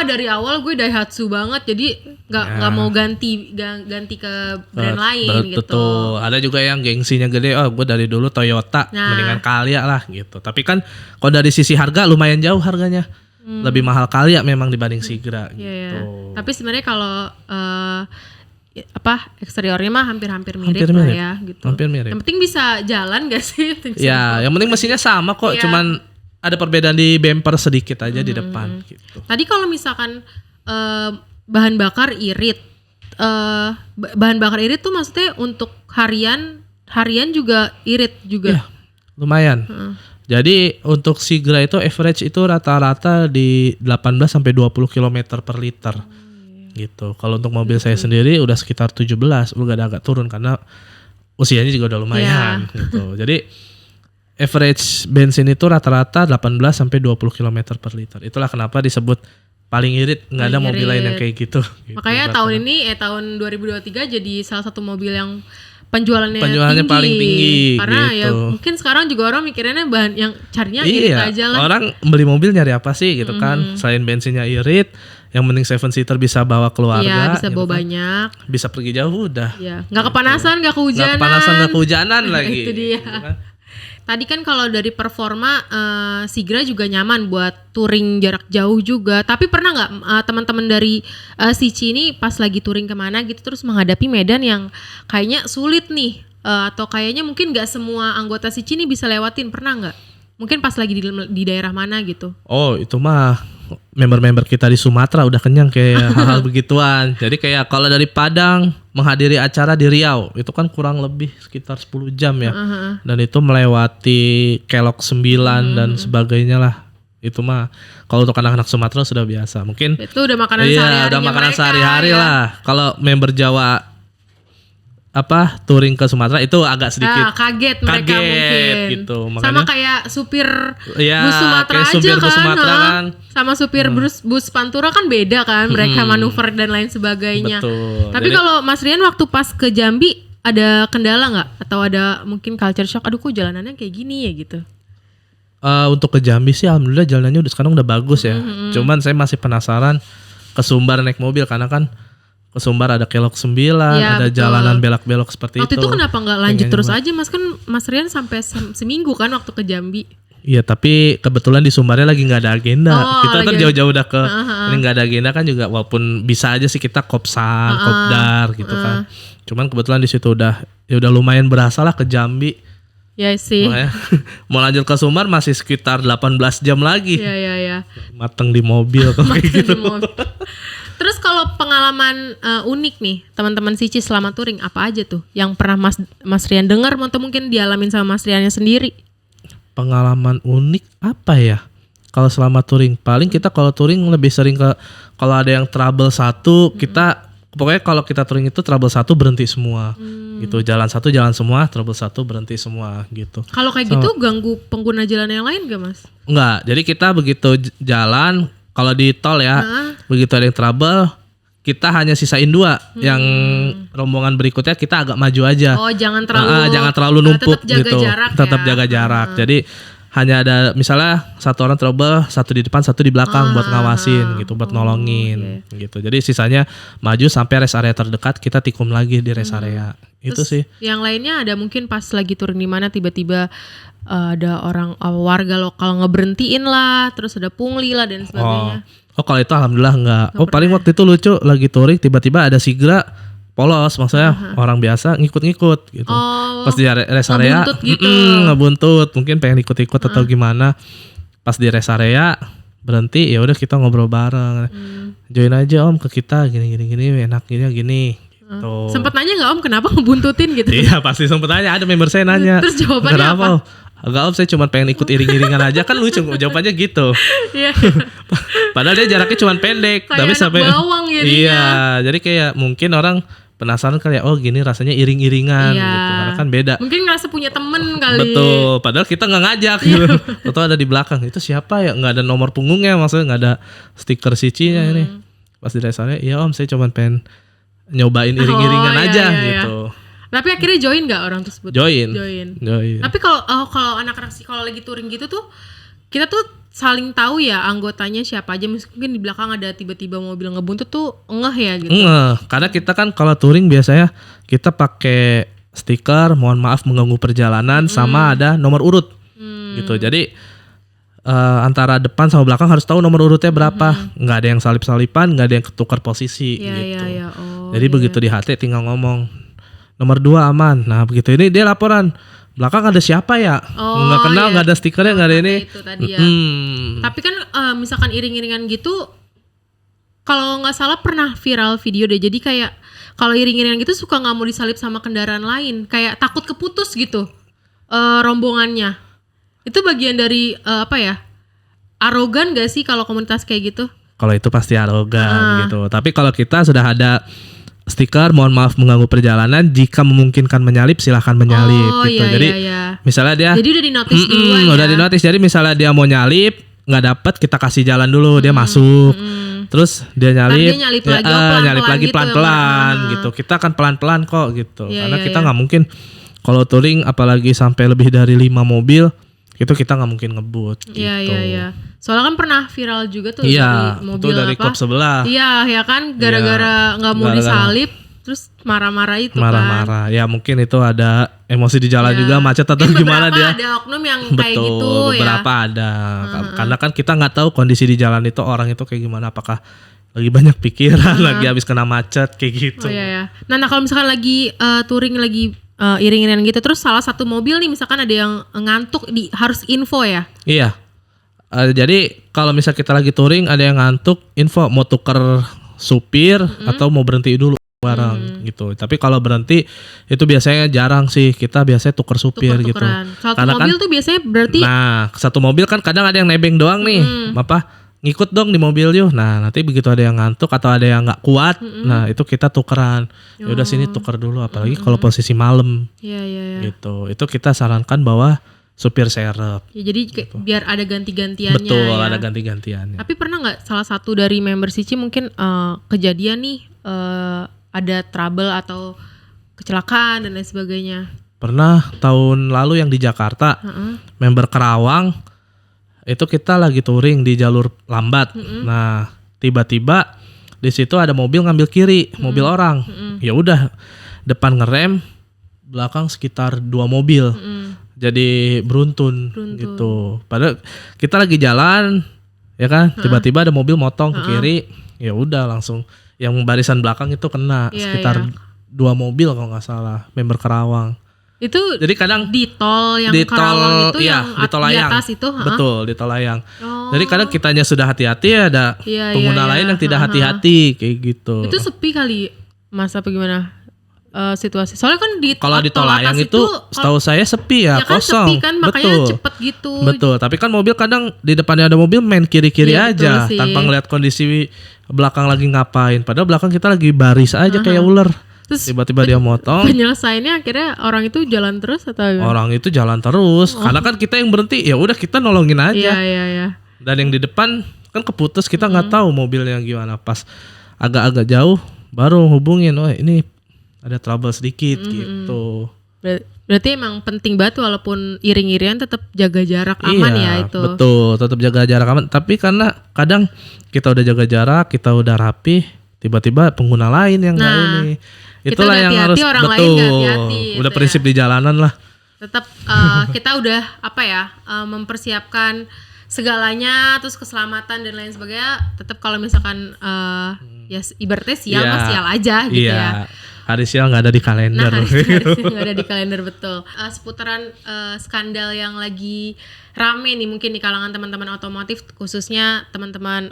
S2: dari awal gue Daihatsu banget, jadi nggak mau ganti ke brand lain gitu.
S1: Betul. Ada juga yang gengsinya gede, gue dari dulu Toyota, mendingan Kalia lah gitu. Tapi kan kalau dari sisi harga lumayan jauh harganya. Lebih mahal Kalia memang dibanding Sigra gitu.
S2: Yeah. Tapi sebenarnya kalau eksteriornya mah hampir mirip lah ya gitu.
S1: Hampir mirip.
S2: Yang penting bisa jalan gak sih?
S1: Ya, yang penting mesinnya sama kok, cuman ada perbedaan di bumper sedikit aja di depan gitu.
S2: Tadi kalau misalkan bahan bakar irit, bahan bakar irit tuh maksudnya untuk harian juga irit juga.
S1: Ya, lumayan. Jadi untuk Sigra itu average itu rata-rata di 18 sampai 20 km per liter. Gitu. Kalau untuk mobil saya sendiri udah sekitar 17, udah agak turun karena usianya juga udah lumayan gitu. Jadi average bensin itu rata-rata 18 sampai 20 km per liter. Itulah kenapa disebut paling irit, nggak ada mobil lain yang kayak gitu.
S2: Makanya tahun 2023 jadi salah satu mobil yang penjualannya
S1: paling tinggi
S2: karena
S1: gitu.
S2: Ya mungkin sekarang juga orang mikirnya bahan yang carinya irit aja lah.
S1: Orang beli mobil nyari apa sih gitu kan, selain bensinnya irit, yang penting 7-seater bisa bawa keluarga,
S2: bisa bawa banyak,
S1: bisa pergi jauh udah,
S2: nggak kepanasan, nggak
S1: kehujanan lagi.
S2: Itu dia gitu kan. Tadi kan kalau dari performa Sigra juga nyaman buat touring jarak jauh juga. Tapi pernah nggak teman-teman dari Sici ini pas lagi touring kemana gitu terus menghadapi medan yang kayaknya sulit nih, atau kayaknya mungkin nggak semua anggota Sici ini bisa lewatin, pernah nggak? Mungkin pas lagi di daerah mana gitu? Oh,
S1: itu mah member-member kita di Sumatera udah kenyang kayak hal-hal begituan. Jadi kayak kalau dari Padang menghadiri acara di Riau itu kan kurang lebih sekitar 10 jam ya. Dan itu melewati Kelok 9 dan sebagainya lah. Itu mah kalau untuk anak-anak Sumatera sudah biasa. Mungkin
S2: itu udah makanan sehari-harinya.
S1: Udah makanan
S2: mereka,
S1: sehari-hari lah. Kalau member Jawa touring ke Sumatera itu agak sedikit
S2: kaget mereka mungkin
S1: gitu. Makanya,
S2: sama kayak supir bus Sumatera aja kan, sama supir bus Pantura kan beda kan, mereka manuver dan lain sebagainya.
S1: Betul.
S2: Tapi kalau Mas Rian waktu pas ke Jambi ada kendala nggak atau ada mungkin culture shock, aduh kok jalanannya kayak gini ya gitu?
S1: Untuk ke Jambi sih alhamdulillah jalanannya sekarang udah bagus ya. Cuman saya masih penasaran ke Sumbar naik mobil karena kan ke Sumbar ada Kelok 9, ada betul. Jalanan belok-belok seperti
S2: waktu itu. Waktu itu kenapa nggak lanjut terus aja Mas? Kan Mas Rian sampai seminggu kan waktu ke Jambi.
S1: Iya, tapi kebetulan di Sumbarnya lagi nggak ada agenda. Kita jauh-jauh udah ke Ini nggak ada agenda kan juga, walaupun bisa aja sih kita kopsar, kopdar gitu kan. Cuman kebetulan di situ udah lumayan berasa lah ke Jambi.
S2: Ya sih.
S1: Mau lanjut ke Sumbar masih sekitar 18 jam lagi.
S2: Iya.
S1: Mateng di mobil kayak gitu.
S2: Terus kalau pengalaman unik nih teman-teman Sici selama touring apa aja tuh yang pernah Mas Rian dengar atau mungkin dialamin sama Mas Riannya sendiri?
S1: Pengalaman unik apa ya? Kalau selama touring paling kita kalau touring lebih sering ke kalau ada yang trouble satu kita pokoknya kalau kita touring itu trouble satu berhenti semua gitu, jalan satu jalan semua, trouble satu berhenti semua gitu.
S2: Kalau kayak gitu ganggu pengguna jalan yang lain gak Mas?
S1: Enggak, jadi kita begitu jalan kalau di tol ya begitu ada yang trouble kita hanya sisain 2 yang rombongan berikutnya kita agak maju aja.
S2: Oh jangan terlalu
S1: numpuk
S2: tetap jaga
S1: gitu,
S2: jarak
S1: tetap
S2: ya.
S1: jaga jarak. Jadi hanya ada misalnya 1 orang trouble, 1 di depan, 1 di belakang buat ngawasin gitu, buat nolongin gitu. Jadi sisanya maju sampai rest area terdekat kita tikum lagi di rest area. Itu
S2: Terus
S1: sih.
S2: Yang lainnya ada mungkin pas lagi touring di mana tiba-tiba ada orang warga lokal ngeberhentiin lah, terus ada pungli lah dan sebagainya.
S1: Oh kalau itu alhamdulillah enggak. Paling waktu itu lucu lagi touring tiba-tiba ada sigra polos, maksudnya orang biasa ngikut-ngikut gitu. Pas di rest area
S2: ngebuntut gitu.
S1: Ngebuntut, mungkin pengen ikut-ikut atau gimana. Pas di rest area berhenti ya udah kita ngobrol bareng. Join aja Om ke kita gini enaknya gini. Gitu.
S2: Sempet nanya nggak Om kenapa ngebuntutin gitu?
S1: Iya pasti sempet nanya, ada member saya nanya.
S2: Terus jawabannya
S1: kenapa?
S2: apa?
S1: Enggak Om, saya cuma pengen ikut iring-iringan aja, kan lucu jawabannya gitu.
S2: Iya.
S1: Padahal dia jaraknya cuma pendek,
S2: kayak
S1: tapi
S2: anak
S1: sampai
S2: bawang jadinya.
S1: Iya, jadi kayak mungkin orang penasaran kali ya, oh gini rasanya iring-iringan gitu, karena kan beda.
S2: Mungkin ngerasa punya temen kali.
S1: Betul, padahal kita nggak ngajak gitu. Atau ada di belakang, itu siapa ya? Nggak ada nomor punggungnya, maksudnya nggak ada stiker Sici-nya ini. Pas di dasarnya, iya Om, saya cuma pengen nyobain iring-iringan aja gitu.
S2: Tapi akhirnya join nggak orang tersebut?
S1: Join.
S2: Tapi kalau anak-anak sih kalau lagi touring gitu tuh kita tuh saling tahu ya anggotanya siapa aja. Mungkin di belakang ada tiba-tiba mobil ngebuntut tuh ngeh ya gitu.
S1: Karena kita kan kalau touring biasanya kita pakai stiker mohon maaf mengganggu perjalanan sama ada nomor urut gitu. Jadi antara depan sama belakang harus tahu nomor urutnya berapa. Nggak ada yang salip-salipan, nggak ada yang ketukar posisi gitu. Jadi begitu di HT tinggal ngomong nomor 2 aman. Nah begitu ini dia laporan belakang ada siapa ya? Nggak kenal, nggak ada stikernya, nggak ada ini.
S2: Itu tadi ya. Tapi kan misalkan iring-iringan gitu, kalau nggak salah pernah viral video deh. Jadi kayak kalau iring-iringan gitu suka nggak mau disalip sama kendaraan lain, kayak takut keputus gitu rombongannya. Itu bagian dari arogan gak sih kalau komunitas kayak gitu? Kalau
S1: itu pasti arogan gitu. Tapi kalau kita sudah ada stiker mohon maaf mengganggu perjalanan, jika memungkinkan menyalip silahkan menyalip gitu. Jadi misalnya dia
S2: udah dinotis duluan ya.
S1: Udah dinotis. Jadi misalnya dia mau nyalip nggak dapet, kita kasih jalan dulu, dia masuk. Terus dia nyalip lagi pelan-pelan gitu. Kita akan pelan-pelan kok gitu. Karena kita nggak mungkin kalau touring apalagi sampai lebih dari 5 mobil itu kita nggak mungkin ngebut gitu.
S2: Iya. Soalnya kan pernah viral juga tuh
S1: dari
S2: mobil
S1: itu dari klub sebelah.
S2: Iya ya kan gara-gara nggak mau disalip terus marah-marah itu
S1: marah-marah. Ya mungkin itu ada emosi di jalan juga, macet atau gimana dia.
S2: Ada oknum yang kayak gitu
S1: beberapa ada. Karena kan kita nggak tahu kondisi di jalan itu orang itu kayak gimana, apakah lagi banyak pikiran, lagi habis kena macet kayak gitu.
S2: Nah kalau misalkan lagi touring lagi iring-iringan gitu, terus salah satu mobil nih misalkan ada yang ngantuk, harus info ya?
S1: Iya. Jadi kalau misal kita lagi touring ada yang ngantuk, info mau tuker supir atau mau berhenti dulu bareng gitu. Tapi kalau berhenti itu biasanya jarang sih, kita biasanya tuker supir gitu.
S2: Satu mobil tuh biasanya berarti.
S1: Nah satu mobil kan kadang ada yang nebeng doang nih, ngikut dong di mobil yuk. Nah nanti begitu ada yang ngantuk atau ada yang nggak kuat, nah itu kita tukeran. Ya udah sini tuker dulu, apalagi kalau posisi malam. Gitu. Itu kita sarankan bahwa supir serep.
S2: Ya, jadi gitu. Biar ada ganti-gantiannya.
S1: Betul, ada ganti-gantiannya.
S2: Tapi pernah nggak salah satu dari member Sici mungkin kejadian nih ada trouble atau kecelakaan dan lain sebagainya?
S1: Pernah tahun lalu yang di Jakarta, member Kerawang. Itu kita lagi touring di jalur lambat. Nah, tiba-tiba di situ ada mobil ngambil kiri, mobil orang. Ya udah, depan ngerem, belakang sekitar 2 mobil. Jadi beruntun gitu. Padahal kita lagi jalan, ya kan, tiba-tiba ada mobil motong ke kiri, ya udah langsung yang barisan belakang itu kena sekitar 2 mobil kalau nggak salah, member Karawang.
S2: Itu
S1: jadi kadang
S2: di tol yang
S1: di
S2: Karawang
S1: tol,
S2: itu
S1: iya,
S2: yang
S1: di tol layang.
S2: di atas itu,
S1: betul di tol layang. Jadi kadang kitanya sudah hati-hati, ada pengguna lain yang tidak hati-hati kayak gitu.
S2: Itu sepi kali Mas apa gimana situasi? Soalnya kan
S1: kalau di tol layang itu setahu saya sepi ya,
S2: kan
S1: kosong.
S2: Sepi kan, makanya cepet gitu.
S1: Betul, tapi kan mobil kadang di depannya ada mobil main kiri-kiri aja tanpa ngeliat kondisi belakang lagi ngapain. Padahal belakang kita lagi baris aja kayak ular. Terus tiba-tiba dia motong.
S2: Penyelesaiannya akhirnya orang itu jalan terus atau gimana?
S1: Orang itu jalan terus karena kan kita yang berhenti, ya udah kita nolongin aja.
S2: Iya.
S1: Dan yang di depan kan keputus, kita nggak tahu mobilnya gimana. Pas agak-agak jauh baru hubungin, oh ini ada trouble sedikit gitu.
S2: Berarti emang penting banget walaupun iring-iringan tetap jaga jarak aman ya itu.
S1: Betul, tetap jaga jarak aman. Tapi karena kadang kita udah jaga jarak, kita udah rapi, tiba-tiba pengguna lain yang nggak ini. Itulah yang harus
S2: orang
S1: betul.
S2: Lain hati-hati,
S1: udah prinsip di jalanan lah.
S2: Tetap kita udah mempersiapkan segalanya, terus keselamatan dan lain sebagainya. Tetap kalau misalkan ya ibaratnya sial mah sial aja gitu ya.
S1: Hari sial nggak ada di kalender.
S2: Hari sial nggak ada di kalender, betul. Seputaran skandal yang lagi rame nih mungkin di kalangan teman-teman otomotif, khususnya teman-teman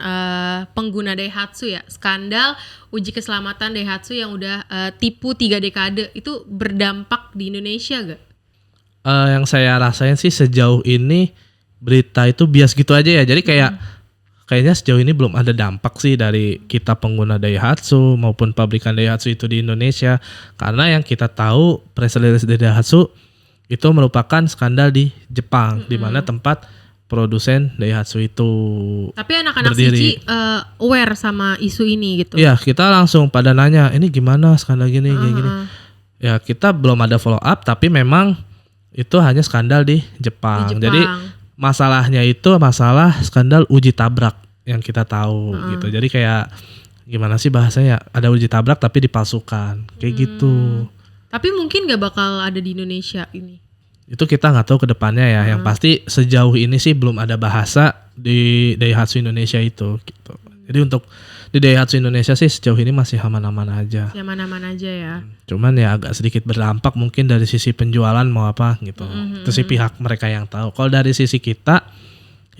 S2: pengguna Daihatsu ya. Skandal uji keselamatan Daihatsu yang udah tipu 3 dekade itu berdampak di Indonesia gak?
S1: Yang saya rasain sih sejauh ini berita itu bias gitu aja ya. Jadi kayaknya sejauh ini belum ada dampak sih dari kita pengguna Daihatsu maupun pabrikan Daihatsu itu di Indonesia. Karena yang kita tahu press release dari Daihatsu itu merupakan skandal di Jepang, di mana tempat produsen Daihatsu itu
S2: tapi anak-anak
S1: berdiri.
S2: Cici aware sama isu ini gitu.
S1: Iya, kita langsung pada nanya, ini gimana skandal gini, kayak gini. Ya kita belum ada follow up, tapi memang itu hanya skandal di Jepang. Jadi masalahnya itu masalah skandal uji tabrak yang kita tahu gitu. Jadi kayak gimana sih bahasanya, ada uji tabrak tapi dipalsukan kayak gitu.
S2: Tapi mungkin gak bakal ada di Indonesia ini.
S1: Itu kita nggak tahu ke depannya ya. Yang pasti sejauh ini sih belum ada bahasa di Daihatsu Indonesia itu gitu. Jadi untuk di Daihatsu Indonesia sih sejauh ini masih aman-aman aja.
S2: Aman-aman aja ya.
S1: Cuman ya agak sedikit berdampak mungkin dari sisi penjualan mau apa gitu. Itu sih pihak mereka yang tahu. Kalau dari sisi kita,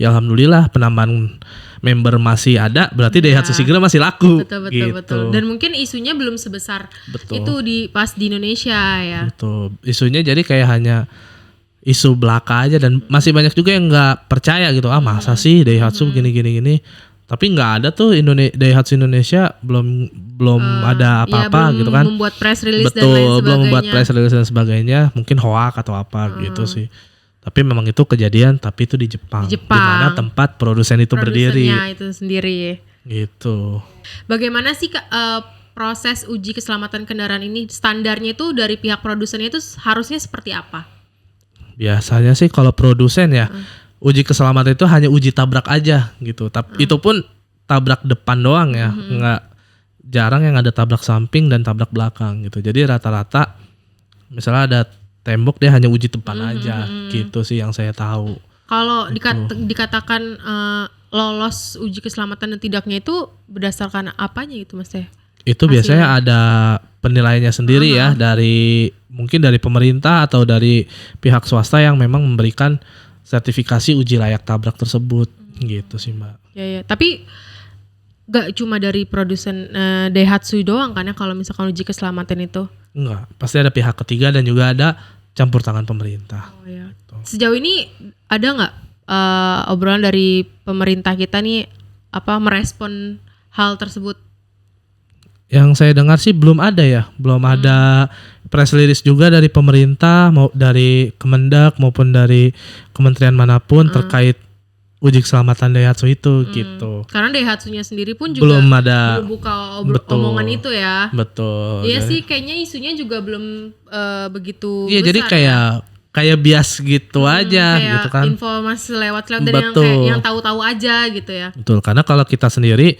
S1: ya alhamdulillah penambahan member masih ada, berarti Daihatsu Sigra masih laku.
S2: Betul. Dan mungkin isunya belum sebesar itu pas di Indonesia ya.
S1: Betul. Isunya jadi kayak hanya isu belaka aja, dan masih banyak juga yang nggak percaya gitu. Masa sih Daihatsu gini. Tapi nggak ada tuh Daihatsu Indonesia belum ada apa-apa gitu kan.
S2: Membuat press release dan lain sebagainya.
S1: Belum membuat press release dan sebagainya. Mungkin hoax atau apa gitu sih. Tapi memang itu kejadian, tapi itu di Jepang. Di mana tempat produsen itu berdiri.
S2: Itu sendiri.
S1: Gitu.
S2: Bagaimana sih proses uji keselamatan kendaraan ini? Standarnya itu dari pihak produsennya itu harusnya seperti apa?
S1: Biasanya sih kalau produsen ya uji keselamatan itu hanya uji tabrak aja gitu. Tapi itu pun tabrak depan doang ya, nggak jarang yang ada tabrak samping dan tabrak belakang gitu. Jadi rata-rata misalnya ada tembok dia hanya uji depan aja gitu sih yang saya tahu.
S2: Kalau dikatakan lolos uji keselamatan dan tidaknya itu berdasarkan apanya gitu Mas Teh?
S1: Itu biasanya ada penilaiannya sendiri ya, mungkin dari pemerintah atau dari pihak swasta yang memang memberikan sertifikasi uji layak tabrak tersebut gitu sih Mbak. Ya,
S2: tapi gak cuma dari produsen Daihatsu doang kan ya kalau misalkan uji keselamatan itu?
S1: Enggak, pasti ada pihak ketiga dan juga ada campur tangan pemerintah.
S2: Sejauh ini ada nggak obrolan dari pemerintah kita nih merespon hal tersebut?
S1: Yang saya dengar sih belum ada ya, belum ada press release juga dari pemerintah, mau dari Kemendak maupun dari kementerian manapun terkait uji keselamatan Daihatsu itu gitu.
S2: Karena Daihatsunya sendiri pun juga
S1: belum ada
S2: buka omongan itu ya.
S1: Betul.
S2: Iya sih, kayaknya isunya juga belum begitu.
S1: Iya, jadi kayak bias gitu aja gitu kan.
S2: Informasi lewat dari yang tahu-tahu aja gitu ya.
S1: Betul, karena kalau kita sendiri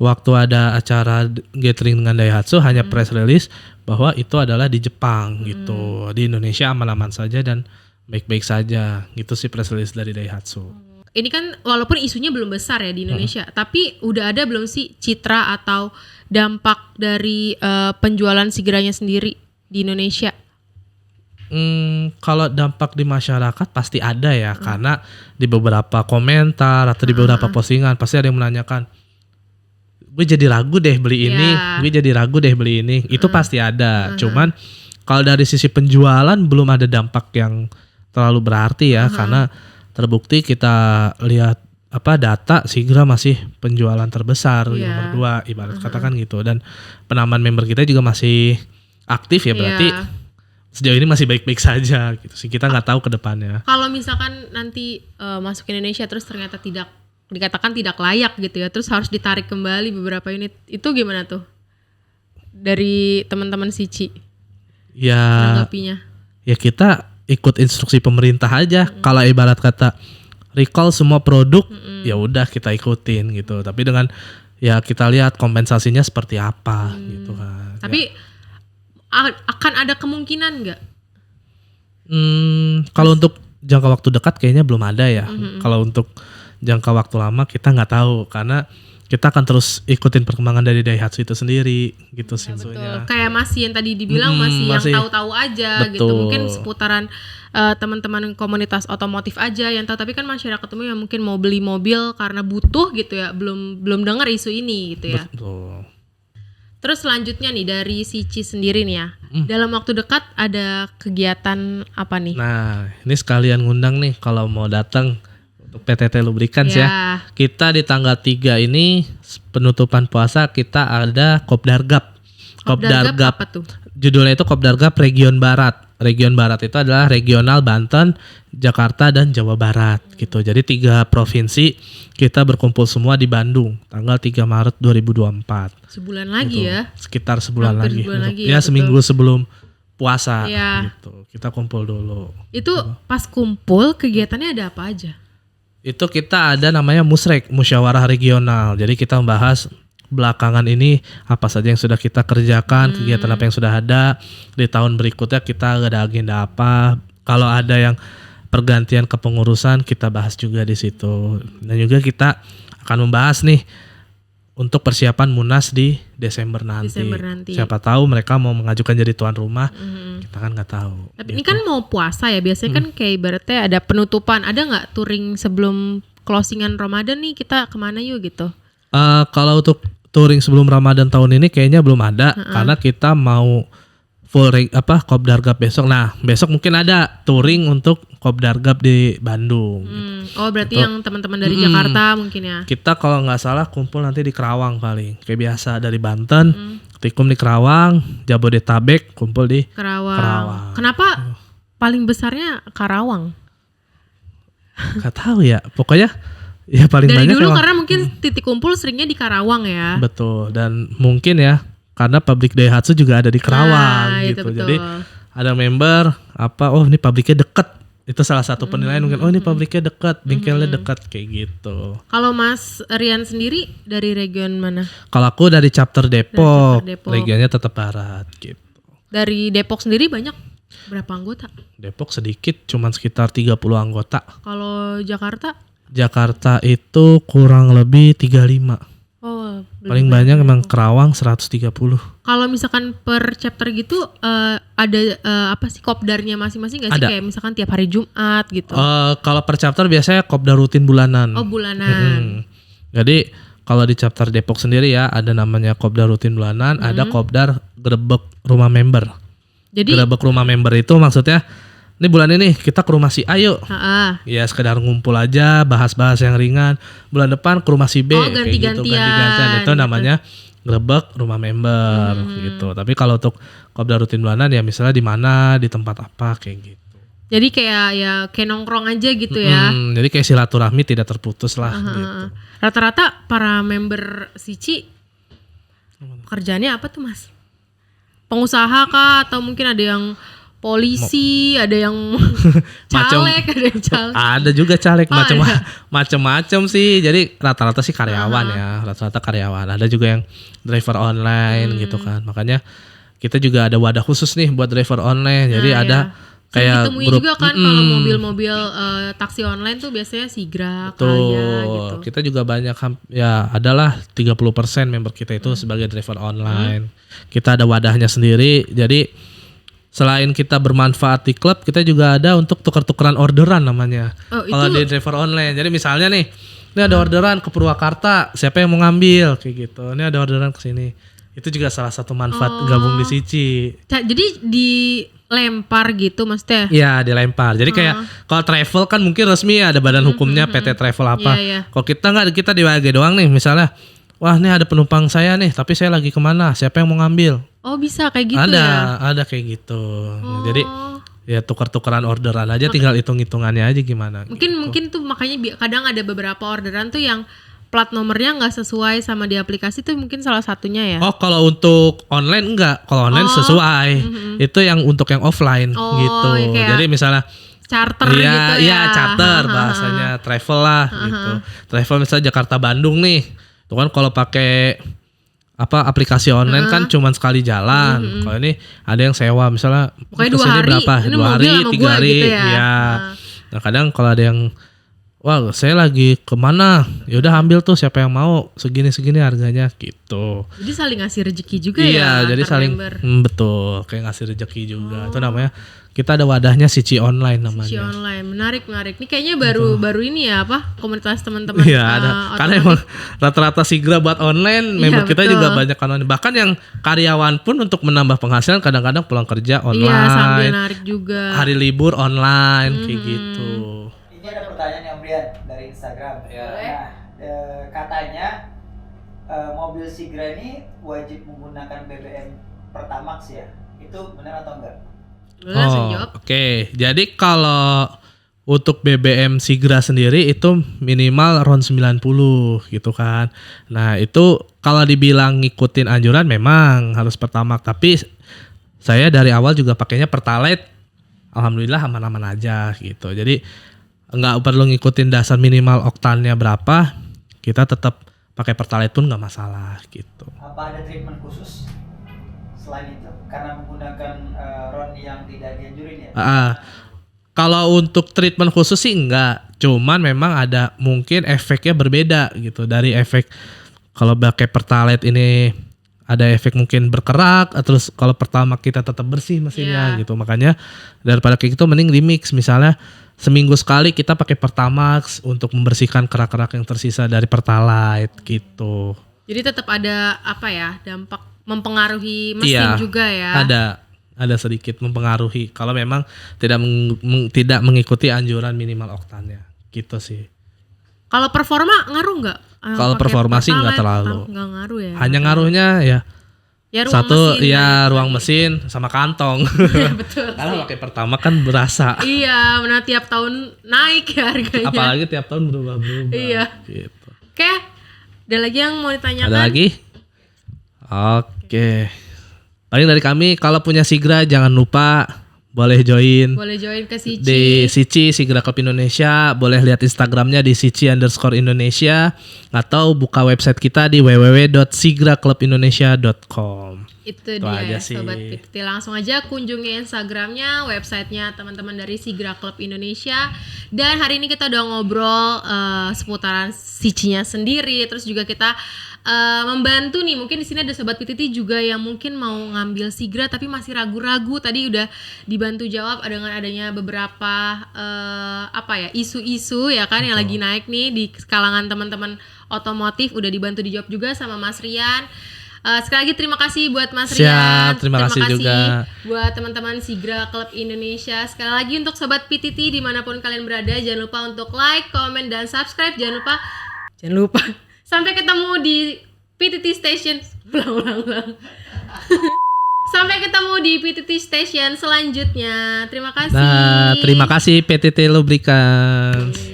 S1: waktu ada acara gathering dengan Daihatsu hanya press release bahwa itu adalah di Jepang gitu. Di Indonesia aman-aman saja dan baik-baik saja. Gitu sih press release dari Daihatsu.
S2: ini kan walaupun isunya belum besar ya di Indonesia, tapi udah ada belum sih citra atau dampak dari penjualan Sigranya sendiri di Indonesia?
S1: Kalau dampak di masyarakat pasti ada ya, karena di beberapa komentar atau di beberapa postingan pasti ada yang menanyakan, gue jadi ragu deh beli ini, gue jadi ragu deh beli ini, itu pasti ada. Cuman kalau dari sisi penjualan belum ada dampak yang terlalu berarti ya, karena terbukti kita lihat data Sigra masih penjualan terbesar nomor 2 ibarat katakan gitu, dan penambahan member kita juga masih aktif ya, berarti sejauh ini masih baik-baik saja gitu sih. Kita nggak tahu ke depannya.
S2: Kalau misalkan nanti masuk ke Indonesia terus ternyata dikatakan tidak layak gitu ya, terus harus ditarik kembali beberapa unit, itu gimana tuh dari teman-teman Sici?
S1: Ya,
S2: menanggapinya?
S1: Ya kita ikut instruksi pemerintah aja. Kalau ibarat kata recall semua produk, ya udah kita ikutin gitu. Tapi dengan ya kita lihat kompensasinya seperti apa gitu kan.
S2: Tapi akan ada kemungkinan nggak?
S1: Kalau untuk jangka waktu dekat kayaknya belum ada ya. Kalau untuk jangka waktu lama kita nggak tahu, karena kita akan terus ikutin perkembangan dari Daihatsu itu sendiri gitu sih.
S2: Betul. Kayak masih yang tadi dibilang masih yang tahu-tahu aja. Betul. Gitu. Mungkin seputaran teman-teman komunitas otomotif aja yang tahu, tapi kan masyarakat umum yang mungkin mau beli mobil karena butuh gitu ya, belum dengar isu ini gitu ya.
S1: Betul.
S2: Terus selanjutnya nih dari Sici sendiri nih ya, dalam waktu dekat ada kegiatan apa nih?
S1: Nah, ini sekalian ngundang nih kalau mau datang untuk PTT Lubricants ya. Kita di tanggal 3 ini penutupan puasa kita ada Kopdargap.
S2: Kopdargap apa tuh?
S1: Judulnya itu Kopdargap Region Barat. Region Barat itu adalah regional Banten, Jakarta, dan Jawa Barat gitu. Jadi 3 provinsi kita berkumpul semua di Bandung tanggal 3 Maret 2024.
S2: Sebulan lagi
S1: gitu.
S2: Ya?
S1: Sekitar sebulan lagi.
S2: Ya,
S1: seminggu sebelum puasa gitu. Kita kumpul dulu.
S2: Itu pas kumpul kegiatannya ada apa aja?
S1: Itu kita ada namanya Musrek, Musyawarah Regional. Jadi kita membahas belakangan ini apa saja yang sudah kita kerjakan, kegiatan apa yang sudah ada. Di tahun berikutnya kita ada agenda apa. Kalau ada yang pergantian kepengurusan kita bahas juga di situ. Dan juga kita akan membahas nih untuk persiapan Munas di Desember nanti. Siapa tahu mereka mau mengajukan jadi tuan rumah. Kita kan nggak tahu.
S2: Tapi ini kan mau puasa ya, biasanya kan kayak ibaratnya ada penutupan. Ada nggak touring sebelum closingan Ramadan nih, kita kemana yuk gitu?
S1: Kalau untuk touring sebelum Ramadan tahun ini kayaknya belum ada, karena kita mau full Kopdargap besok. Nah besok mungkin ada touring untuk Kopdargap di Bandung.
S2: Oh berarti yang teman-teman dari Jakarta mungkin ya? Kita
S1: kalau nggak salah kumpul nanti di Kerawang paling. Kayak biasa dari Banten, Tikum di Kerawang, Jabodetabek kumpul di Kerawang.
S2: Kenapa paling besarnya Karawang?
S1: Gak tahu ya, pokoknya ya paling
S2: dari
S1: banyak
S2: dulu karena mungkin titik kumpul seringnya di Karawang ya.
S1: Betul, dan mungkin ya karena pabrik Daihatsu juga ada di Kerawang gitu. Jadi ada member ini pabriknya deket. Itu salah satu penilaian mungkin, ini pabriknya dekat, bengkelnya dekat kayak gitu.
S2: Kalau Mas Rian sendiri dari region mana?
S1: Kalau aku dari chapter Depok, regionnya tetap Barat gitu.
S2: Dari Depok sendiri banyak berapa anggota?
S1: Depok sedikit, cuman sekitar 30 anggota.
S2: Kalau Jakarta?
S1: Jakarta itu kurang lebih 35.
S2: Oh,
S1: paling banyak emang Kerawang 130.
S2: Kalau misalkan per chapter gitu ada kopdarnya masing-masing nggak sih? Kayak misalkan tiap hari Jumat gitu.
S1: Kalau per chapter biasanya kopdar rutin bulanan.
S2: Oh bulanan.
S1: Jadi kalau di chapter Depok sendiri ya ada namanya kopdar rutin bulanan, ada kopdar gerebek rumah member. Jadi gerebek rumah member itu maksudnya ini bulan ini kita ke rumah si A yuk. Ya sekedar ngumpul aja, bahas-bahas yang ringan. Bulan depan ke rumah si B.
S2: Ganti-gantian.
S1: Ganti-gantian. Itu namanya gerebek rumah member gitu. Tapi kalau untuk kopdar rutin bulanan ya misalnya di mana, di tempat apa kayak gitu.
S2: Jadi kayak nongkrong aja gitu ya.
S1: Jadi kayak silaturahmi tidak terputus lah gitu.
S2: Rata-rata para member Sici kerjaannya apa tuh Mas? Pengusaha kah atau mungkin ada yang polisi, ada yang caleg,
S1: ada juga caleg, macam-macam sih. Jadi rata-rata sih karyawan ya, rata-rata karyawan. Ada juga yang driver online gitu kan. Makanya kita juga ada wadah khusus nih buat driver online. Jadi ada kayak
S2: ditemui
S1: grup
S2: juga kan kalau mobil-mobil taksi online tuh biasanya Sigra, Kaya gitu.
S1: Kita juga banyak ya adalah 30% member kita itu sebagai driver online. Kita ada wadahnya sendiri. Jadi selain kita bermanfaat di klub, kita juga ada untuk tukar-tukaran orderan namanya. Kalau di driver online. Jadi misalnya nih, ini ada orderan ke Purwakarta, siapa yang mau ngambil kayak gitu. Ini ada orderan ke sini. Itu juga salah satu manfaat gabung di Sici.
S2: Jadi dilempar gitu maksudnya?
S1: Iya, dilempar. Jadi kayak kalau travel kan mungkin resmi ada badan hukumnya PT Travel apa. Kalau kita nggak, kita di WG doang nih misalnya. Wah, ini ada penumpang saya nih, tapi saya lagi kemana? Siapa yang mau ngambil?
S2: Oh, bisa kayak gitu
S1: Ada kayak gitu. Jadi ya tukar-tukaran orderan aja, tinggal hitung-hitungannya aja gimana.
S2: Mungkin tuh makanya kadang ada beberapa orderan tuh yang plat nomornya nggak sesuai sama di aplikasi tuh mungkin salah satunya ya.
S1: Oh, kalau untuk online enggak, kalau online sesuai. Itu yang untuk yang offline gitu.
S2: Ya,
S1: jadi misalnya
S2: charter gitu ya.
S1: Iya, charter bahasanya, travel lah gitu. Travel misalnya Jakarta Bandung nih. Itu kan kalau pakai aplikasi online kan cuman sekali jalan. Kalau ini ada yang sewa misalnya kesini berapa? 2 hari, 3 hari.
S2: Gitu ya.
S1: Iya. Nah, kadang kalau ada yang wah, saya lagi kemana? Ya udah ambil tuh, siapa yang mau, segini harganya gitu.
S2: Jadi saling ngasih rezeki juga ya.
S1: Iya, jadi saling betul, kayak ngasih rezeki juga. Itu namanya, kita ada wadahnya Sici Online namanya.
S2: Sici Online, menarik. Ini kayaknya baru ini ya komunitas teman-teman.
S1: Iya, ada. Karena emang rata-rata Sigra buat online, member kita juga banyak online. Bahkan yang karyawan pun untuk menambah penghasilan kadang-kadang pulang kerja online.
S2: Iya, sambil narik juga.
S1: Hari libur online kayak gitu.
S3: Ini ada pertanyaan yang Brian dari Instagram. Nah, katanya mobil Sigra ini wajib menggunakan BBM Pertamax ya? Itu benar atau enggak?
S1: Oke. Jadi kalau untuk BBM Sigra sendiri itu minimal RON 90 gitu kan. Nah, itu kalau dibilang ngikutin anjuran memang harus Pertamax, tapi saya dari awal juga pakainya Pertalite. Alhamdulillah aman-aman aja gitu. Jadi nggak perlu ngikutin dasar minimal oktannya berapa, kita tetap pakai Pertalite pun nggak masalah gitu.
S3: Apa ada treatment khusus selain itu karena menggunakan RON yang tidak dianjurin ya?
S1: Kalau untuk treatment khusus sih enggak, cuman memang ada mungkin efeknya berbeda gitu. Dari efek kalau pakai Pertalite ini ada efek mungkin berkerak, terus kalau pertama kita tetap bersih mesinnya gitu. Makanya daripada kayak gitu mending remix, misalnya seminggu sekali kita pakai Pertamax untuk membersihkan kerak-kerak yang tersisa dari Pertalite gitu.
S2: Jadi tetap ada dampak mempengaruhi mesin juga ya.
S1: Ada sedikit mempengaruhi kalau memang tidak mengikuti anjuran minimal oktannya gitu sih.
S2: Kalau performa ngaruh nggak?
S1: Kalau performa sih nggak terlalu.
S2: Nggak ngaruh ya.
S1: Hanya ngaruhnya ya
S2: ruang
S1: satu
S2: mesin,
S1: ruang mesin sama kantong.
S2: Betul.
S1: Karena pakai Pertamax kan berasa.
S2: Iya, benar, tiap tahun naik ya harganya.
S1: Apalagi tiap tahun berubah-berubah.
S2: Iya.
S1: Gitu.
S2: Oke. Ada lagi yang mau ditanyakan?
S1: Ada lagi? Oke. Paling dari kami, kalau punya Sigra jangan lupa boleh join
S2: ke Sici.
S1: Di Sici Sigra Club Indonesia. Boleh lihat Instagramnya di Sici_Indonesia atau buka website kita di www.sigraclubindonesia.com.
S2: Itu dia ya Sobat PTT. Langsung aja kunjungi Instagramnya, websitenya teman-teman dari Sigra Club Indonesia. Dan hari ini kita udah ngobrol seputaran Sicinya sendiri. Terus juga kita membantu nih, mungkin di sini ada Sobat PTT juga yang mungkin mau ngambil Sigra tapi masih ragu-ragu. Tadi udah dibantu jawab dengan adanya beberapa isu-isu ya kan. Betul. Yang lagi naik nih di kalangan teman-teman otomotif, udah dibantu dijawab juga sama Mas Rian. Sekali lagi terima kasih buat Mas Rian.
S1: Terima kasih juga
S2: buat teman-teman Sigra Club Indonesia. Sekali lagi untuk Sobat PTT dimanapun kalian berada, jangan lupa untuk like, comment, dan subscribe. Jangan lupa. Sampai ketemu di PTT Station. Ulang. Sampai ketemu di PTT Station selanjutnya. Terima kasih.
S1: Terima kasih PTT Lubricants.